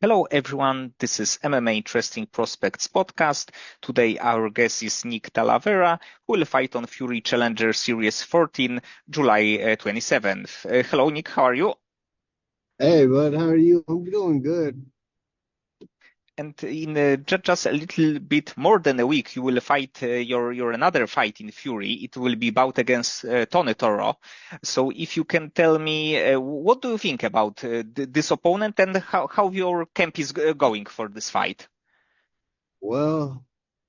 Hello everyone, this is MMA Interesting Prospects podcast. Today our guest is Nick Talavera, who will fight on Fury Challenger Series 14, July 27th. Hello Nick, how are you? Hey, bud, how are you? I'm doing good. And in just a little bit more than a week, you will fight your another fight in Fury. It will be bout against Tony Toro. So if you can tell me, what do you think about this opponent and how your camp is going for this fight? Well,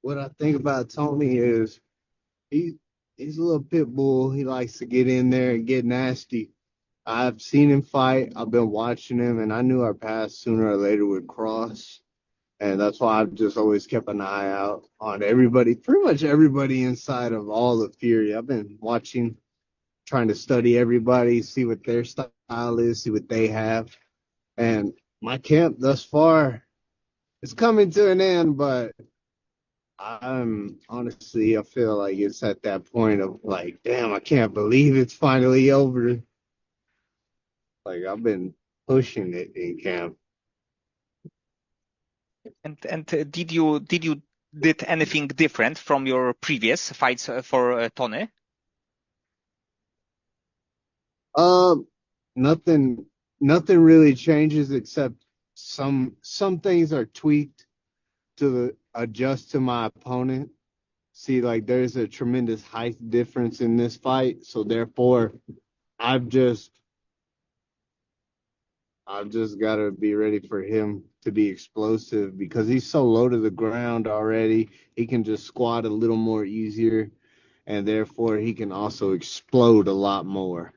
what I think about Tony is he he's a little pit bull. He likes to get in there and get nasty. I've seen him fight. I've been watching him, and I knew our paths sooner or later would cross. And that's why I've just always kept an eye out on everybody, pretty much everybody inside of all the Fury. I've been watching, trying to study everybody, see what their style is, see what they have. And my camp thus far is coming to an end, but I'm honestly, I feel like it's at that point of like, damn, I can't believe it's finally over. Like I've been pushing it in camp. And did you did anything different from your previous fights for Tony? Um, nothing, nothing really changes except some things are tweaked adjust to my opponent. See, like there's a tremendous height difference in this fight, so therefore I've just I've just got to be ready for him to be explosive because he's so low to the ground already. He can just squat a little more easier, and therefore he can also explode a lot more.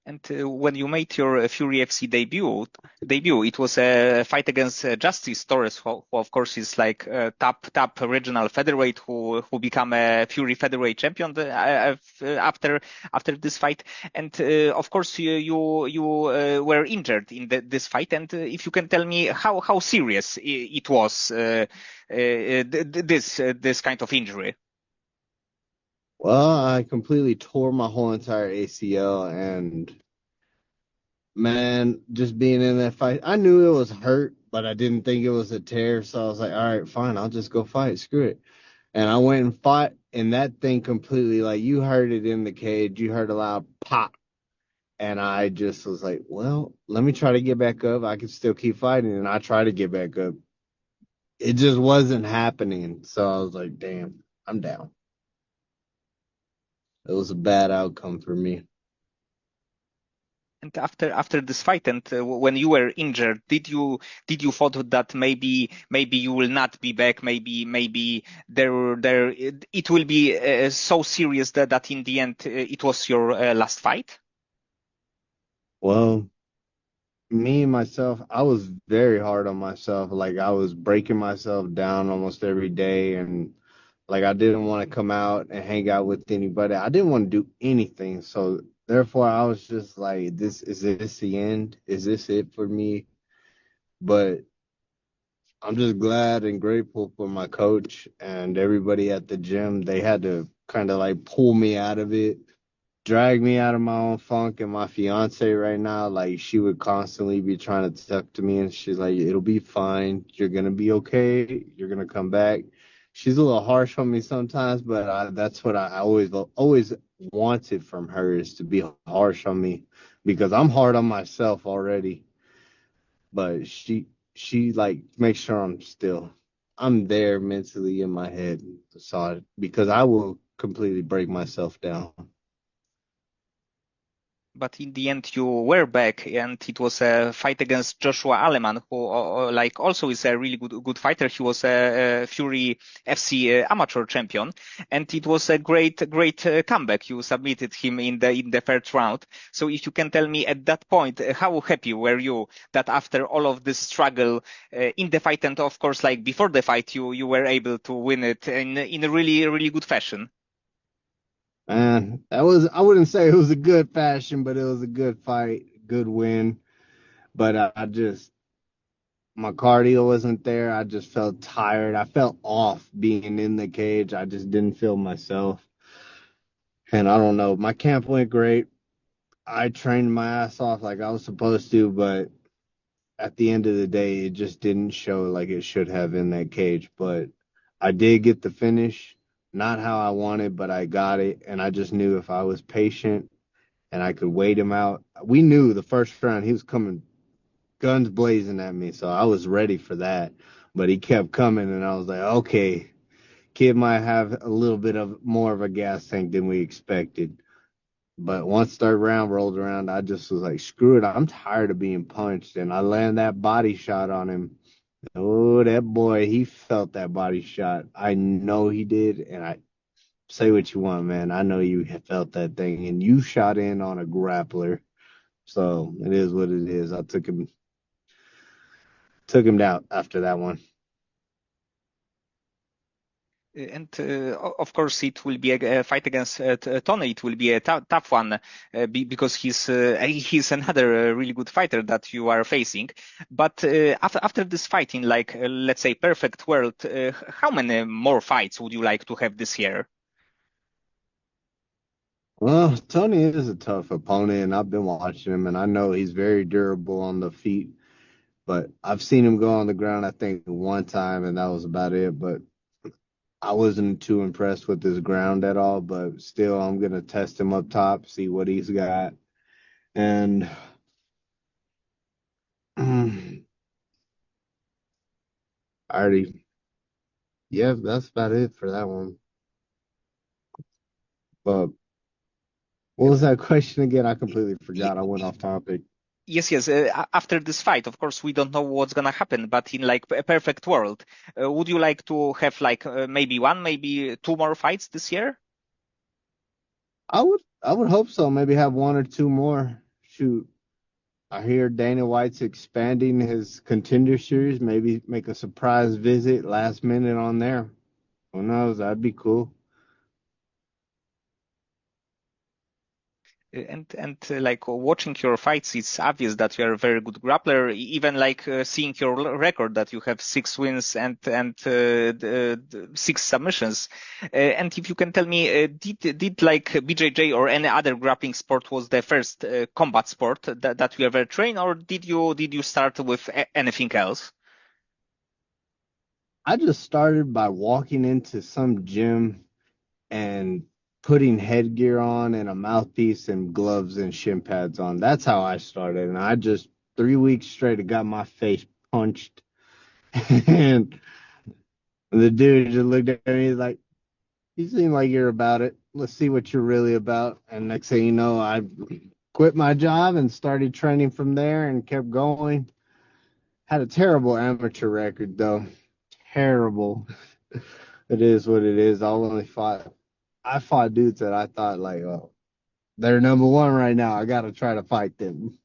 And when you made your Fury FC debut, it was a fight against Justice Torres, who of course is like top regional featherweight, who become a Fury featherweight champion after this fight. And of course you were injured in this fight. And if you can tell me how serious it was, this kind of injury. Well, I completely tore my whole entire ACL, and man, just being in that fight, I knew it was hurt, but I didn't think it was a tear. So I was like, all right, fine, I'll just go fight. Screw it. And I went and fought, and that thing completely, like, you heard it in the cage, you heard a loud pop. And I just was like, well, let me try to get back up. I can still keep fighting. And I tried to get back up. It just wasn't happening. So I was like, damn, I'm down. It was a bad outcome for me. And after this fight, and when you were injured, did you thought that maybe you will not be back? Maybe it will be so serious that in the end it was your last fight. Well, me myself, I was very hard on myself. Like I was breaking myself down almost every day. And like I didn't want to come out and hang out with anybody. I didn't want to do anything. So therefore I was just like, this the end? Is this it for me? But I'm just glad and grateful for my coach and everybody at the gym. They had to kind of like pull me out of it, drag me out of my own funk. And my fiance right now, like she would constantly be trying to talk to me, and she's like, "It'll be fine. You're gonna be okay. You're gonna come back." She's a little harsh on me sometimes, but that's what I always wanted from her is to be harsh on me because I'm hard on myself already. But she like makes sure I'm there mentally in my head, so because I will completely break myself down. But in the end, you were back, and it was a fight against Joshua Aleman, who like also is a really good fighter. He was a Fury FC amateur champion, and it was a great comeback. You submitted him in the first round. So if you can tell me at that point, how happy were you that after all of this struggle in the fight, and of course like before the fight, you were able to win it in a really good fashion. Man, I wouldn't say it was a good fashion, but it was a good fight, good win. But I just my cardio wasn't there. I just felt tired. I felt off being in the cage. I just didn't feel myself. And I don't know. My camp went great. I trained my ass off like I was supposed to, but at the end of the day, it just didn't show like it should have in that cage. But I did get the finish, not how I wanted, but I got it. And I just knew if I was patient and I could wait him out, we knew the first round he was coming guns blazing at me. So I was ready for that. But he kept coming, and I was like, okay, kid might have a little bit of more of a gas tank than we expected. But once third round rolled around, I just was like, screw it. I'm tired of being punched. And I landed that body shot on him. Oh, that boy, he felt that body shot. I know he did. And I say what you want, man. I know you felt that thing. And you shot in on a grappler. So it is what it is. I took him down after that one. And of course, it will be a fight against Tony. It will be a tough one because he's another really good fighter that you are facing. But after this fight in like let's say perfect world, how many more fights would you like to have this year? Well, Tony is a tough opponent, and I've been watching him, and I know he's very durable on the feet. But I've seen him go on the ground, I think, one time, and that was about it. But I wasn't too impressed with his ground at all. But still, I'm gonna test him up top, see what he's got, and I already, yeah, that's about it for that one. But what was that question again? I completely forgot. I went off topic. Yes, yes. After this fight, of course, we don't know what's gonna happen, but in like a perfect world, would you like to have like maybe one, maybe two more fights this year? I would hope so. Maybe have one or two more. Shoot. I hear Dana White's expanding his contender series. Maybe make a surprise visit last minute on there. Who knows? That'd be cool. And like watching your fights, it's obvious that you are a very good grappler. Even like seeing your record that you have 6 wins and six submissions. And if you can tell me, did like BJJ or any other grappling sport was the first combat sport that you ever trained, or did you start with anything else? I just started by walking into some gym and putting headgear on and a mouthpiece and gloves and shin pads on. That's how I started. And I just 3 weeks straight got my face punched. And the dude just looked at me like, you seem like you're about it. Let's see what you're really about. And next thing you know, I quit my job and started training from there and kept going. Had a terrible amateur record though. Terrible. It is what it is. I fought dudes that I thought like, oh, they're number one right now. I gotta try to fight them.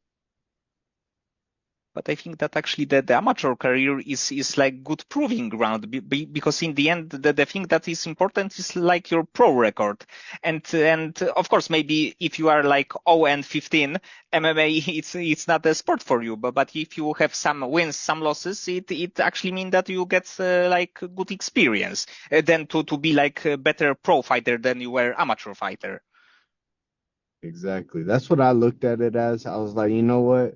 But I think that actually the amateur career is like good proving ground because in the end the thing that is important is like your pro record and of course maybe if you are like 0 and 15 MMA it's not a sport for you but if you have some wins some losses it actually means that you get like good experience than to be like a better pro fighter than you were amateur fighter. Exactly. That's what I looked at it as. I was like, you know what?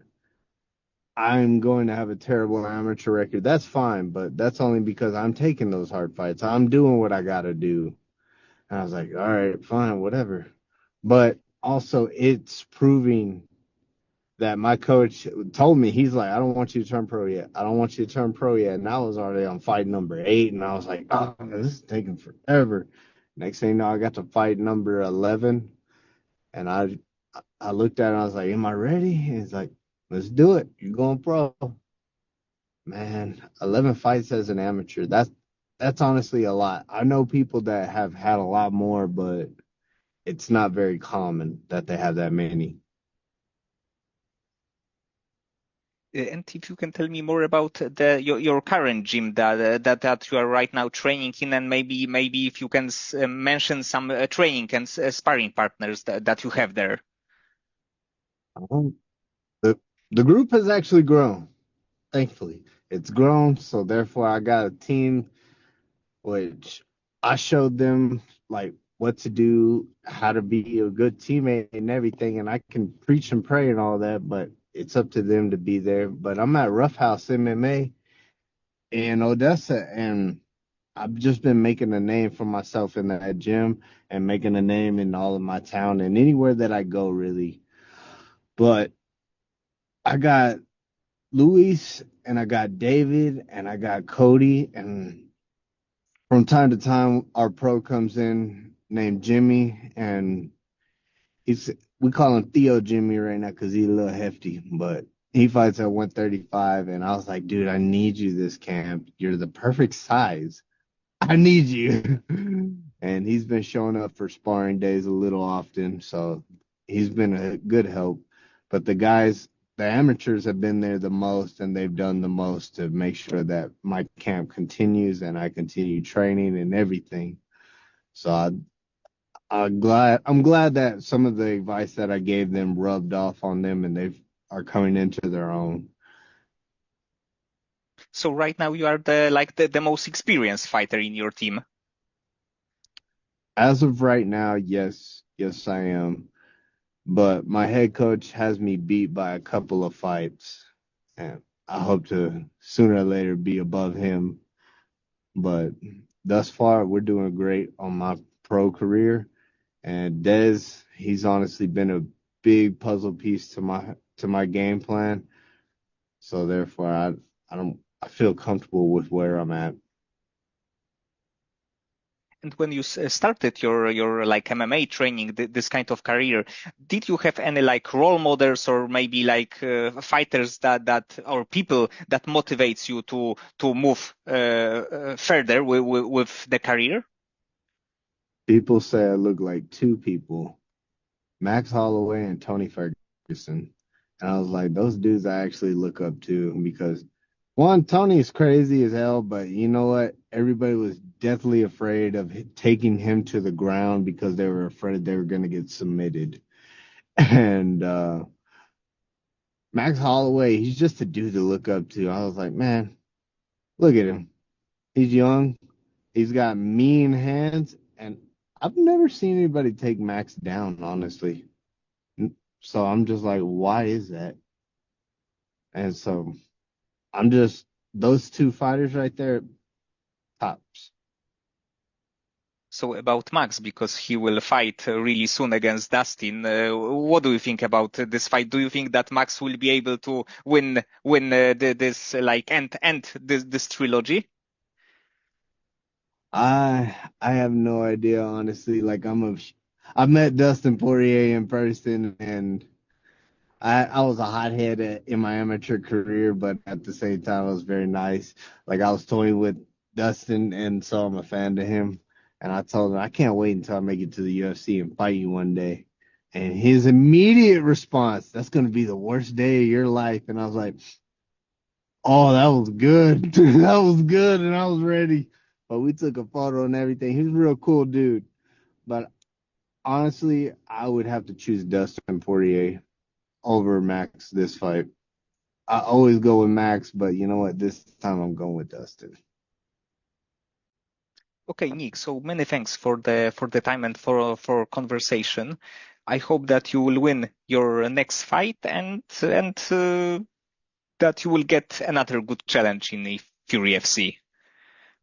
I'm going to have a terrible amateur record. That's fine, but that's only because I'm taking those hard fights. I'm doing what I gotta do. And I was like, all right, fine, whatever. But also, it's proving that my coach told me, he's like, I don't want you to turn pro yet. I don't want you to turn pro yet. And I was already on fight number 8. And I was like, oh, this is taking forever. Next thing you know, I got to fight number 11. And I looked at it and I was like, am I ready? And he's like, let's do it. You're going pro. Man, 11 fights as an amateur. That's honestly a lot. I know people that have had a lot more, but it's not very common that they have that many. And if you can tell me more about your current gym that you are right now training in, and maybe if you can mention some training and sparring partners that you have there. Um, The the group has actually grown, thankfully. It's grown, so therefore I got a team which I showed them like what to do, how to be a good teammate and everything, and I can preach and pray and all that, but it's up to them to be there. But I'm at RuFFhouse MMA in Odessa, and I've just been making a name for myself in that gym and making a name in all of my town and anywhere that I go, really. But I got Luis and I got David and I got Cody, and from time to time our pro comes in named Jimmy, and he's we call him Theo Jimmy right now because he's a little hefty, but he fights at 135, and I was like, dude, I need you this camp. You're the perfect size. I need you. And he's been showing up for sparring days a little often, so he's been a good help. But the amateurs have been there the most, and they've done the most to make sure that my camp continues and I continue training and everything. So I'm glad that some of the advice that I gave them rubbed off on them, and they are coming into their own. So right now you are the most experienced fighter in your team. As of right now, yes, I am. But my head coach has me beat by a couple of fights, and I hope to sooner or later be above him. But thus far, we're doing great on my pro career. And Dez, he's honestly been a big puzzle piece to my game plan. So therefore, I feel comfortable with where I'm at. And when you started your like MMA training, this kind of career, did you have any like role models or maybe like fighters that or people that motivates you to move further with the career? People say I look like two people, Max Holloway and Tony Ferguson. And I was like, those dudes I actually look up to because one, Tony is crazy as hell, but you know what? Everybody was deathly afraid of taking him to the ground because they were afraid they were going to get submitted. And Max Holloway, he's just a dude to look up to. I was like, man, look at him. He's young. He's got mean hands, and I've never seen anybody take Max down, honestly. So I'm just like, why is that? And so I'm just those two fighters right there, tops. So about Max, because he will fight really soon against Dustin. What do you think about this fight? Do you think that Max will be able to win this like end this trilogy? I have no idea, honestly. I met Dustin Poirier in person, and I was a hothead in my amateur career, but at the same time, I was very nice. Like I was toying with Dustin, and so I'm a fan to him. And I told him I can't wait until I make it to the UFC and fight you one day. And his immediate response, "That's going to be the worst day of your life." And I was like, "Oh, that was good. That was good," and I was ready. But we took a photo and everything. He was a real cool dude. But honestly, I would have to choose Dustin Poirier over Max this fight. I always go with Max, but you know what? This time I'm going with Dustin. Okay, Nick. So many thanks for the time and for conversation. I hope that you will win your next fight and that you will get another good challenge in the Fury FC.